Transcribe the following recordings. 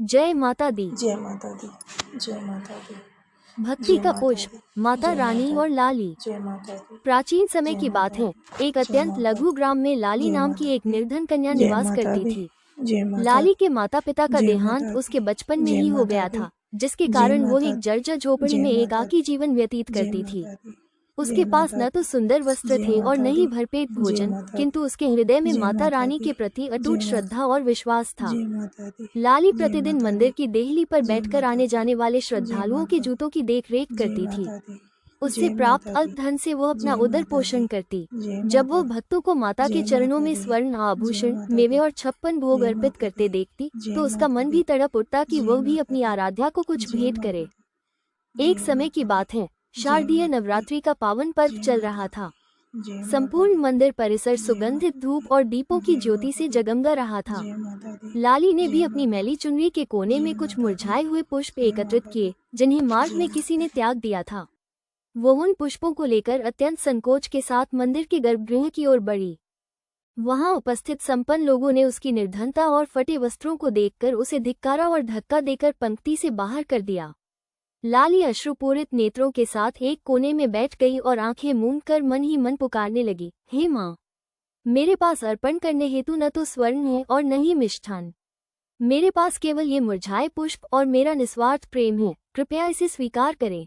जय माता दी। जय माता दी। जय माता दी। भक्ति जय का माता पुष्प, दी। माता जय रानी माता और दी। लाली। जय माता दी। प्राचीन समय जय की बात माता है। दी। एक जय अत्यंत माता लघु दी। ग्राम में लाली जय नाम माता की एक दी। निर्धन कन्या जय निवास माता करती दी। थी। जय माता लाली दी। के माता पिता का जय देहांत माता उसके दी। बचपन में जय ही हो माता गया दी। था, जिसके जय कारण वो माता एक दी। जर्जर झोपड़ी जय में माता एकाकी दी। जीवन व्यतीत जय करती थी। माता दी। उसके जय पास माता न तो दी। सुंदर वस्त्र जय थे और न माता ही दी। भरपेट जय भोजन, माता किंतु दी। उसके हृदय में जय माता माता रानी दी। के प्रति अटूट जय माता श्रद्धा और विश्वास था। जय माता दी। लाली जय प्रतिदिन माता मंदिर दी। की देहली पर जय बैठकर माता आने दी। जाने वाले जय श्रद्धालुओं के माता दी। जूतों की देखरेख जय करती थी। माता दी। उससे जय प्राप्त माता दी। अल्प धन से वो अपना जय उदर माता दी। पोषण करती। जय जब वो माता दी। भक्तों को माता के जय चरणों माता में दी। स्वर्ण जय आभूषण, माता मेवे दी। और 56 भोग जय अर्पित माता करते दी। देखती जय तो उसका माता मन दी। भी तड़प उठता कि जय वह भी माता अपनी दी। आराध्या को कुछ जय भेंट माता करे। दी। एक जय समय की माता दी। बात है, जय शारदीय माता दी। नवरात्रि का पावन पर्व जय चल माता रहा दी। था। जय माता संपूर्ण दी। मंदिर परिसर जय सुगंधित माता दी। धूप और दीपों की जय ज्योति माता से दी। जगमगा रहा था। जय माता दी। लाली ने भी जय अपनी माता मैली दी। चुनरी के कोने जय में कुछ माता दी। मुरझाए हुए पुष्प जय एकत्रित माता दी। किए, जिन्हें मार्ग जय में किसी माता ने दी। त्याग दिया था। वो उन पुष्पों को लेकर अत्यंत संकोच के साथ मंदिर के गर्भगृह की ओर बढ़ी। वहां उपस्थित संपन्न लोगों ने उसकी निर्धनता और फटे वस्त्रों को देखकर उसे धिक्कारा और धक्का देकर पंक्ति से बाहर कर दिया। लाली अश्रुपूरित नेत्रों के साथ एक कोने में बैठ गई और आंखें मूंद कर मन ही मन पुकारने लगी, हे माँ, मेरे पास अर्पण करने हेतु न तो स्वर्ण है और न ही मिष्ठान। मेरे पास केवल ये मुरझाए पुष्प और मेरा निस्वार्थ प्रेम है, कृपया इसे स्वीकार करें।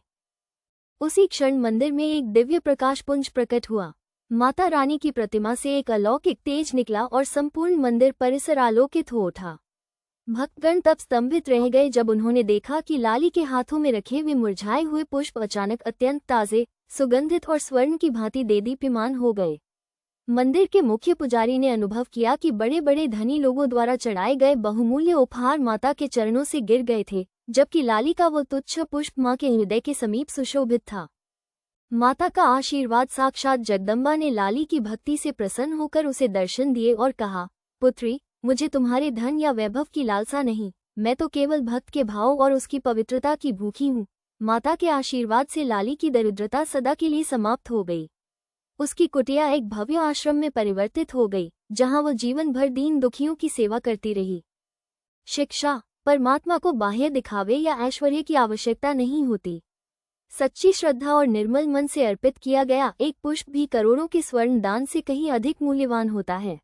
उसी क्षण मंदिर में एक दिव्य प्रकाशपुंज प्रकट हुआ। माता रानी की प्रतिमा से एक अलौकिक तेज निकला और संपूर्ण मंदिर परिसर आलोकित हो उठा। भक्तगण तब स्तंभित रह गए जब उन्होंने देखा कि लाली के हाथों में रखे हुए मुरझाए हुए पुष्प अचानक अत्यंत ताजे, सुगंधित और स्वर्ण की भांति देदीप्यमान हो गए। मंदिर के मुख्य पुजारी ने अनुभव किया कि बड़े बड़े धनी लोगों द्वारा चढ़ाए गए बहुमूल्य उपहार माता के चरणों से गिर गए थे, जबकि लाली का वो तुच्छ पुष्प मां के हृदय के समीप सुशोभित था। माता का आशीर्वाद साक्षात जगदम्बा ने लाली की भक्ति से प्रसन्न होकर उसे दर्शन दिए और कहा, पुत्री, मुझे तुम्हारे धन या वैभव की लालसा नहीं, मैं तो केवल भक्त के भाव और उसकी पवित्रता की भूखी हूँ। माता के आशीर्वाद से लाली की दरिद्रता सदा के लिए समाप्त हो गई। उसकी कुटिया एक भव्य आश्रम में परिवर्तित हो गई, जहां वो जीवन भर दीन दुखियों की सेवा करती रही। शिक्षा, परमात्मा को बाह्य दिखावे या ऐश्वर्य की आवश्यकता नहीं होती। सच्ची श्रद्धा और निर्मल मन से अर्पित किया गया एक पुष्प भी करोड़ों के स्वर्ण दान से कहीं अधिक मूल्यवान होता है।